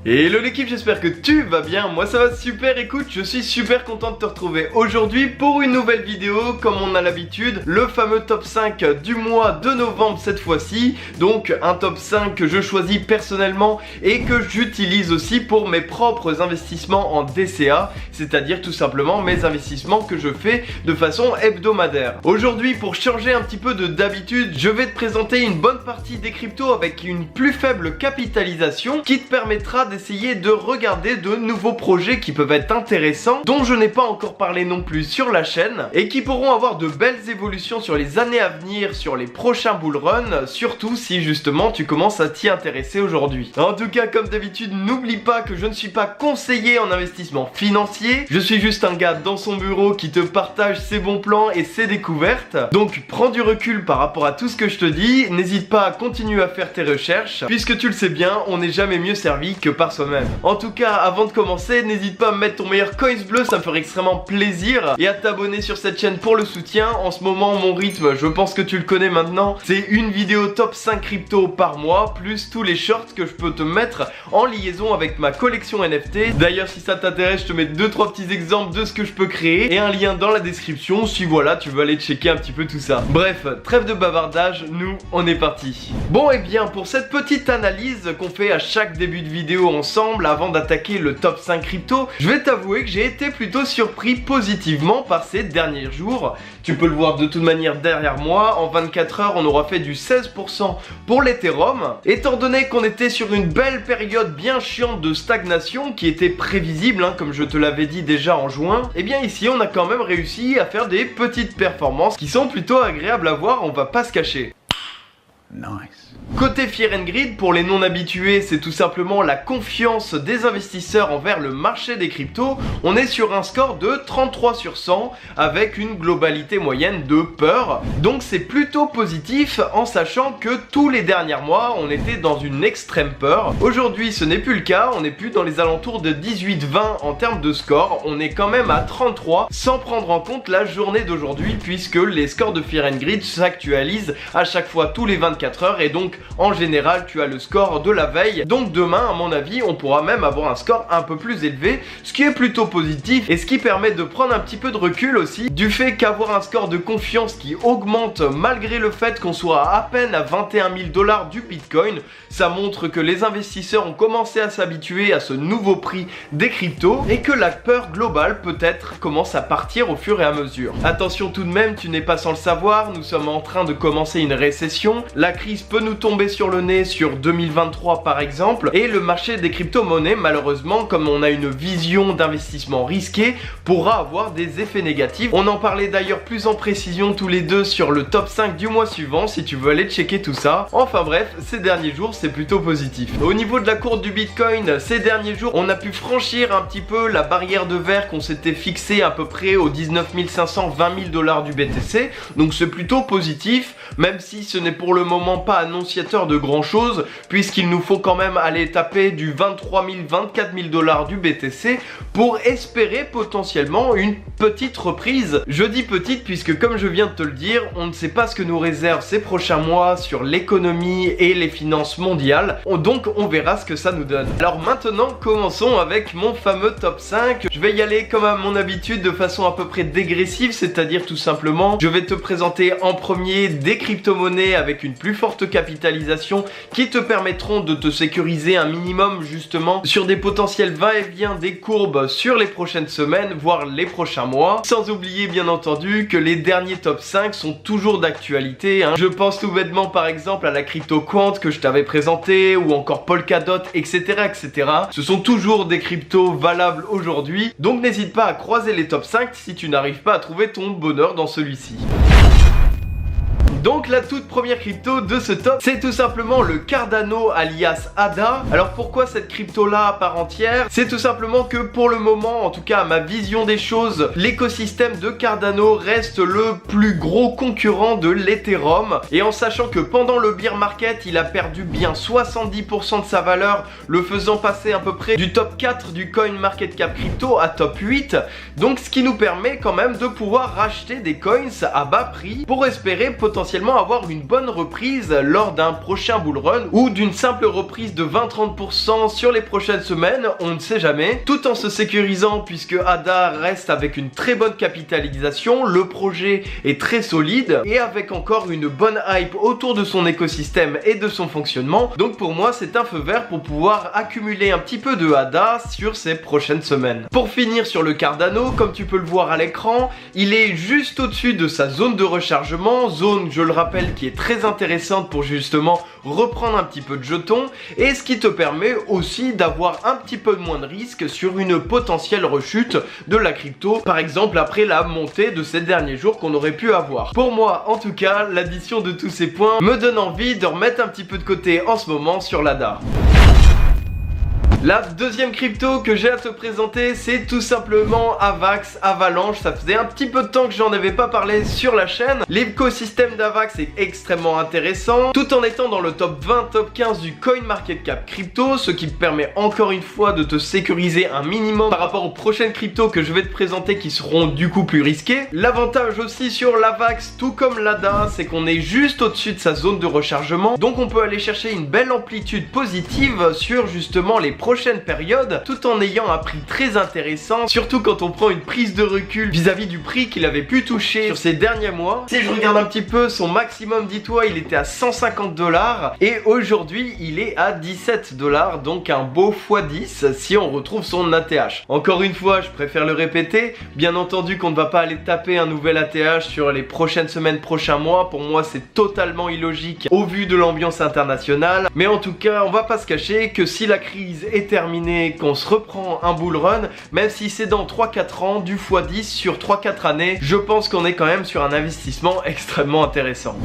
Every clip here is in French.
Hello l'équipe, j'espère que tu vas bien, moi ça va super. Écoute, je suis super content de te retrouver aujourd'hui pour une nouvelle vidéo. Comme on a l'habitude, le fameux top 5 du mois de novembre cette fois-ci. Donc un top 5 que je choisis personnellement et que j'utilise aussi pour mes propres investissements en DCA, c'est-à-dire tout simplement mes investissements que je fais de façon hebdomadaire. Aujourd'hui, pour changer un petit peu d'habitude, je vais te présenter une bonne partie des cryptos avec une plus faible capitalisation qui te permettra d'essayer de regarder de nouveaux projets qui peuvent être intéressants, dont je n'ai pas encore parlé non plus sur la chaîne, et qui pourront avoir de belles évolutions sur les années à venir, sur les prochains bull runs, surtout si justement tu commences à t'y intéresser aujourd'hui. En tout cas, comme d'habitude, n'oublie pas que je ne suis pas conseiller en investissement financier, je suis juste un gars dans son bureau qui te partage ses bons plans et ses découvertes, donc prends du recul par rapport à tout ce que je te dis, n'hésite pas à continuer à faire tes recherches, puisque tu le sais bien, on n'est jamais mieux servi que par soi-même. En tout cas, avant de commencer, n'hésite pas à me mettre ton meilleur coins bleu, ça me ferait extrêmement plaisir, et à t'abonner sur cette chaîne pour le soutien. En ce moment, mon rythme, je pense que tu le connais maintenant, c'est une vidéo top 5 crypto par mois, plus tous les shorts que je peux te mettre en liaison avec ma collection NFT. D'ailleurs, si ça t'intéresse, je te mets 2-3 petits exemples de ce que je peux créer, et un lien dans la description si voilà, tu veux aller checker un petit peu tout ça. Bref, trêve de bavardage, nous, on est parti. Bon, et bien, pour cette petite analyse qu'on fait à chaque début de vidéo ensemble avant d'attaquer le top 5 crypto, je vais t'avouer que j'ai été plutôt surpris positivement par ces derniers jours. Tu peux le voir de toute manière derrière moi, en 24 heures on aura fait du 16% pour l'Ethereum. Étant donné qu'on était sur une belle période bien chiante de stagnation qui était prévisible, comme je te l'avais dit déjà en juin, et bien ici on a quand même réussi à faire des petites performances qui sont plutôt agréables à voir, on va pas se cacher. Nice. Côté Fear and Greed, pour les non habitués, c'est tout simplement la confiance des investisseurs envers le marché des cryptos. On est sur un score de 33 sur 100 avec une globalité moyenne de peur. Donc c'est plutôt positif en sachant que tous les derniers mois, on était dans une extrême peur. Aujourd'hui, ce n'est plus le cas, on n'est plus dans les alentours de 18-20 en termes de score. On est quand même à 33 sans prendre en compte la journée d'aujourd'hui puisque les scores de Fear and Greed s'actualisent à chaque fois tous les 24 heures et donc en général tu as le score de la veille, donc demain à mon avis on pourra même avoir un score un peu plus élevé, ce qui est plutôt positif et ce qui permet de prendre un petit peu de recul aussi du fait qu'avoir un score de confiance qui augmente malgré le fait qu'on soit à peine à 21 000 $ du Bitcoin, ça montre que les investisseurs ont commencé à s'habituer à ce nouveau prix des cryptos et que la peur globale peut-être commence à partir au fur et à mesure. Attention tout de même, tu n'es pas sans le savoir, nous sommes en train de commencer une récession, la crise peut nous tomber sur le nez sur 2023 par exemple, et le marché des crypto-monnaies malheureusement, comme on a une vision d'investissement risqué, pourra avoir des effets négatifs. On en parlait d'ailleurs plus en précision tous les deux sur le top 5 du mois suivant si tu veux aller checker tout ça. Enfin bref, ces derniers jours c'est plutôt positif. Au niveau de la courbe du Bitcoin, ces derniers jours on a pu franchir un petit peu la barrière de verre qu'on s'était fixé à peu près aux 19 500, 20 000 $ du BTC, donc c'est plutôt positif, même si ce n'est pour le moment pas annonciateur de grand chose, puisqu'il nous faut quand même aller taper du 23 000, 24 000 $ du BTC pour espérer potentiellement une petite reprise. Je dis petite puisque comme je viens de te le dire, on ne sait pas ce que nous réserve ces prochains mois sur l'économie et les finances mondiales, donc on verra ce que ça nous donne. Alors maintenant, commençons avec mon fameux top 5. Je vais y aller comme à mon habitude de façon à peu près dégressive, c'est-à-dire tout simplement, je vais te présenter en premier des crypto-monnaies avec une plus forte capitalisation qui te permettront de te sécuriser un minimum justement sur des potentiels va-et-vient des courbes sur les prochaines semaines, voire les prochains mois. Sans oublier bien entendu que les derniers top 5 sont toujours d'actualité. Je pense tout bêtement par exemple à la crypto Quant que je t'avais présenté, ou encore Polkadot, etc. etc. Ce sont toujours des cryptos valables aujourd'hui, donc n'hésite pas à croiser les top 5 si tu n'arrives pas à trouver ton bonheur dans celui-ci. Donc la toute première crypto de ce top, c'est tout simplement le Cardano alias ADA. Alors pourquoi cette crypto là à part entière? C'est tout simplement que pour le moment, en tout cas à ma vision des choses, l'écosystème de Cardano reste le plus gros concurrent de l'Ethereum. Et en sachant que pendant le bear market, il a perdu bien 70% de sa valeur, le faisant passer à peu près du top 4 du coin market cap crypto à top 8. Donc ce qui nous permet quand même de pouvoir racheter des coins à bas prix pour espérer potentiellement simplement avoir une bonne reprise lors d'un prochain bull run ou d'une simple reprise de 20-30% sur les prochaines semaines, on ne sait jamais, tout en se sécurisant puisque ADA reste avec une très bonne capitalisation, le projet est très solide et avec encore une bonne hype autour de son écosystème et de son fonctionnement. Donc pour moi c'est un feu vert pour pouvoir accumuler un petit peu de ADA sur ces prochaines semaines. Pour finir sur le Cardano, comme tu peux le voir à l'écran, il est juste au-dessus de sa zone de rechargement, zone je le rappelle qui est très intéressante pour justement reprendre un petit peu de jetons et ce qui te permet aussi d'avoir un petit peu moins de risque sur une potentielle rechute de la crypto, par exemple après la montée de ces derniers jours qu'on aurait pu avoir. Pour moi en tout cas, l'addition de tous ces points me donne envie de remettre un petit peu de côté en ce moment sur l'ADA. La deuxième crypto que j'ai à te présenter, c'est tout simplement Avax, Avalanche. Ça faisait un petit peu de temps que j'en avais pas parlé sur la chaîne. L'écosystème d'Avax est extrêmement intéressant, tout en étant dans le top 20, top 15 du CoinMarketCap crypto, ce qui te permet encore une fois de te sécuriser un minimum par rapport aux prochaines cryptos que je vais te présenter qui seront du coup plus risquées. L'avantage aussi sur l'Avax, tout comme l'ADA, c'est qu'on est juste au-dessus de sa zone de rechargement, donc on peut aller chercher une belle amplitude positive sur justement les prochaines périodes, tout en ayant un prix très intéressant, surtout quand on prend une prise de recul vis-à-vis du prix qu'il avait pu toucher sur ces derniers mois. Si je regarde un petit peu son maximum, dis-toi, il était à 150 $ et aujourd'hui il est à 17 $, donc un beau x10 si on retrouve son ATH. Encore une fois, je préfère le répéter, bien entendu qu'on ne va pas aller taper un nouvel ATH sur les prochaines semaines, prochains mois. Pour moi c'est totalement illogique au vu de l'ambiance internationale, mais en tout cas on va pas se cacher que si la crise est terminé, qu'on se reprend un bull run, même si c'est dans 3-4 ans, du x10 sur 3-4 années, je pense qu'on est quand même sur un investissement extrêmement intéressant.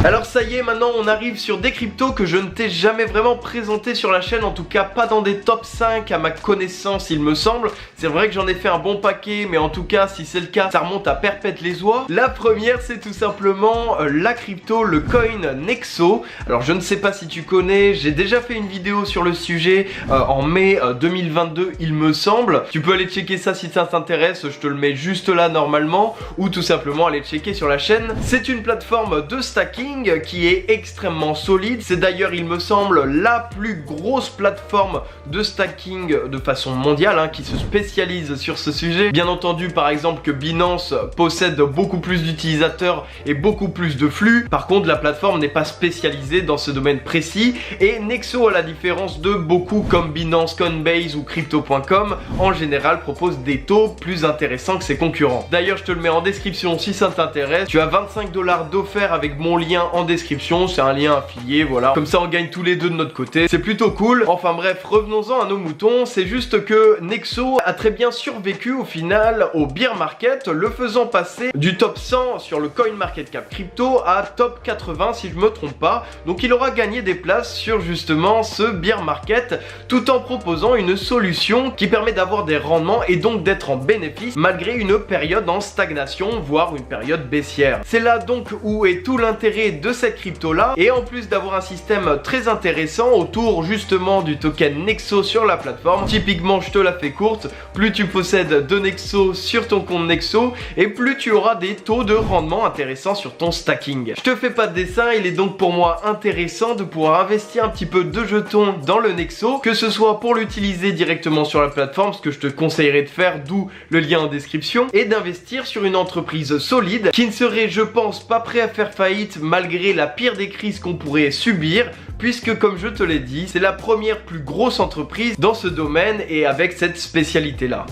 Alors ça y est, maintenant on arrive sur des cryptos que je ne t'ai jamais vraiment présenté sur la chaîne, en tout cas pas dans des top 5 à ma connaissance il me semble. C'est vrai que j'en ai fait un bon paquet, mais en tout cas si c'est le cas, ça remonte à perpète les oies. La première c'est tout simplement la crypto, le coin Nexo. Alors je ne sais pas si tu connais, j'ai déjà fait une vidéo sur le sujet en mai 2022 il me semble. Tu peux aller checker ça si ça t'intéresse, je te le mets juste là normalement, ou tout simplement aller checker sur la chaîne. C'est une plateforme de stacking qui est extrêmement solide. C'est d'ailleurs il me semble la plus grosse plateforme de stacking de façon mondiale qui se spécialise sur ce sujet. Bien entendu par exemple que Binance possède beaucoup plus d'utilisateurs et beaucoup plus de flux. Par contre la plateforme n'est pas spécialisée dans ce domaine précis et Nexo, à la différence de beaucoup comme Binance, Coinbase ou Crypto.com, en général propose des taux plus intéressants que ses concurrents. D'ailleurs je te le mets en description si ça t'intéresse. Tu as 25 $ d'offert avec mon lien en description, c'est un lien affilié, voilà. Comme ça on gagne tous les deux de notre côté, c'est plutôt cool. Enfin bref, revenons-en à nos moutons. C'est juste que Nexo a très bien survécu au final au bear market, le faisant passer du top 100 sur le CoinMarketCap crypto à top 80 si je me trompe pas. Donc il aura gagné des places sur justement ce bear market, tout en proposant une solution qui permet d'avoir des rendements et donc d'être en bénéfice malgré une période en stagnation, voire une période baissière. C'est là donc où est tout l'intérêt de cette crypto là, et en plus d'avoir un système très intéressant autour justement du token Nexo sur la plateforme. Typiquement je te la fais courte, plus tu possèdes de Nexo sur ton compte Nexo et plus tu auras des taux de rendement intéressants sur ton stacking. Je te fais pas de dessin, il est donc pour moi intéressant de pouvoir investir un petit peu de jetons dans le Nexo, que ce soit pour l'utiliser directement sur la plateforme, ce que je te conseillerais de faire, d'où le lien en description, et d'investir sur une entreprise solide qui ne serait je pense pas prêt à faire faillite malgré la pire des crises qu'on pourrait subir, puisque comme je te l'ai dit, c'est la première plus grosse entreprise dans ce domaine et avec cette spécialité là.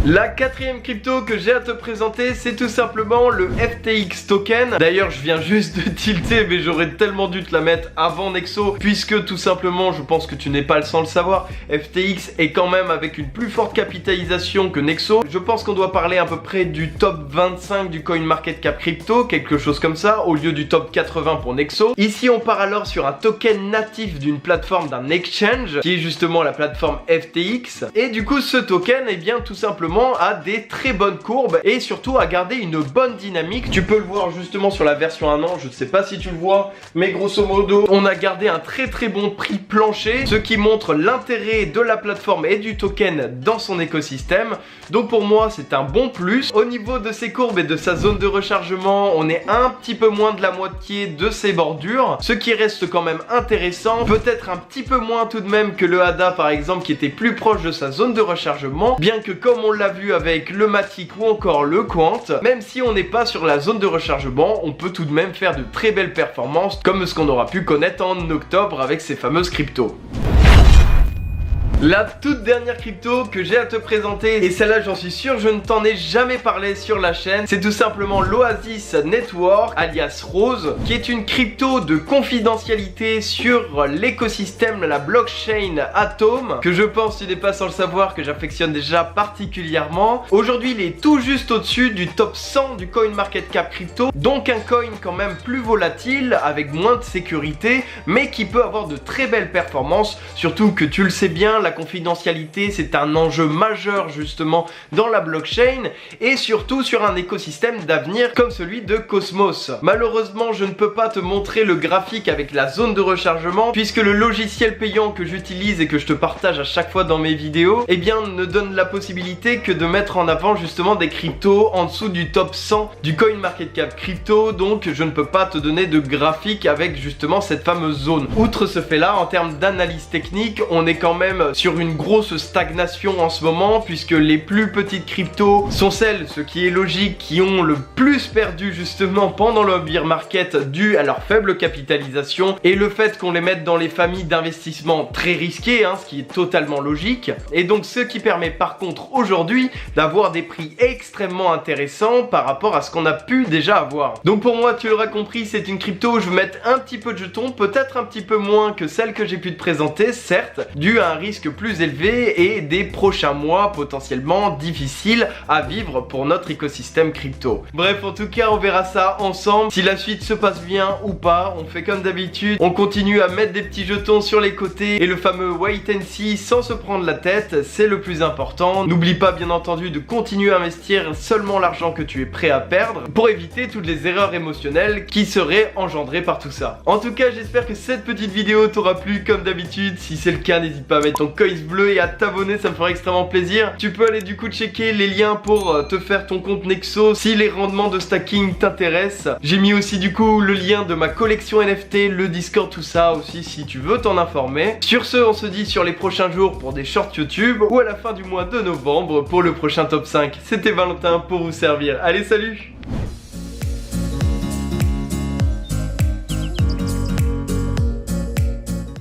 La quatrième crypto que j'ai à te présenter, c'est tout simplement le FTX token. D'ailleurs je viens juste de tilter, mais j'aurais tellement dû te la mettre avant Nexo, puisque tout simplement je pense que tu n'es pas le sans le savoir, FTX est quand même avec une plus forte capitalisation que Nexo. Je pense qu'on doit parler à peu près du top 25 du CoinMarketCap crypto, quelque chose comme ça, au lieu du top 80 pour Nexo. Ici on part alors sur un token natif d'une plateforme, d'un exchange, qui est justement la plateforme FTX. Et du coup ce token, eh bien tout simplement rechargement a des très bonnes courbes et surtout a gardé une bonne dynamique. Tu peux le voir justement sur la version 1 an, je ne sais pas si tu le vois, mais grosso modo on a gardé un très bon prix plancher, ce qui montre l'intérêt de la plateforme et du token dans son écosystème. Donc pour moi c'est un bon plus. Au niveau de ses courbes et de sa zone de rechargement, on est un petit peu moins de la moitié de ses bordures, ce qui reste quand même intéressant. Peut-être un petit peu moins tout de même que le Hada par exemple, qui était plus proche de sa zone de rechargement, bien que comme on l'a vu avec le Matic ou encore le Quant, même si on n'est pas sur la zone de rechargement, on peut tout de même faire de très belles performances comme ce qu'on aura pu connaître en octobre avec ces fameuses cryptos. La toute dernière crypto que j'ai à te présenter, et celle-là j'en suis sûr je ne t'en ai jamais parlé sur la chaîne, c'est tout simplement l'Oasis Network alias Rose, qui est une crypto de confidentialité sur l'écosystème, la blockchain Atom, que je pense, tu n'es pas sans le savoir, que j'affectionne déjà particulièrement. Aujourd'hui il est tout juste au-dessus du top 100 du CoinMarketCap crypto, donc un coin quand même plus volatile, avec moins de sécurité, mais qui peut avoir de très belles performances, surtout que tu le sais bien, la confidentialité c'est un enjeu majeur justement dans la blockchain et surtout sur un écosystème d'avenir comme celui de Cosmos. Malheureusement je ne peux pas te montrer le graphique avec la zone de rechargement puisque le logiciel payant que j'utilise et que je te partage à chaque fois dans mes vidéos ne donne la possibilité que de mettre en avant justement des cryptos en dessous du top 100 du CoinMarketCap crypto, donc je ne peux pas te donner de graphique avec justement cette fameuse zone. Outre ce fait là, en termes d'analyse technique, on est quand même sur une grosse stagnation en ce moment puisque les plus petites cryptos sont celles, ce qui est logique, qui ont le plus perdu justement pendant le bear market dû à leur faible capitalisation et le fait qu'on les mette dans les familles d'investissement très risquées, ce qui est totalement logique, et donc ce qui permet par contre aujourd'hui d'avoir des prix extrêmement intéressants par rapport à ce qu'on a pu déjà avoir. Donc pour moi tu l'auras compris, c'est une crypto où je vais mettre un petit peu de jetons, peut-être un petit peu moins que celle que j'ai pu te présenter, certes, dû à un risque plus élevé et des prochains mois potentiellement difficiles à vivre pour notre écosystème crypto. Bref, en tout cas on verra ça ensemble, si la suite se passe bien ou pas. On fait comme d'habitude, on continue à mettre des petits jetons sur les côtés et le fameux wait and see sans se prendre la tête, c'est le plus important. N'oublie pas bien entendu de continuer à investir seulement l'argent que tu es prêt à perdre pour éviter toutes les erreurs émotionnelles qui seraient engendrées par tout ça. En tout cas j'espère que cette petite vidéo t'aura plu comme d'habitude. Si c'est le cas, n'hésite pas à mettre ton coin bleu et à t'abonner, ça me ferait extrêmement plaisir. Tu peux aller du coup checker les liens pour te faire ton compte Nexo si les rendements de stacking t'intéressent. J'ai mis aussi du coup le lien de ma collection NFT, le Discord, tout ça aussi si tu veux t'en informer. Sur ce, on se dit sur les prochains jours pour des shorts YouTube ou à la fin du mois de novembre pour le prochain top 5. C'était Valentin pour vous servir. Allez, salut!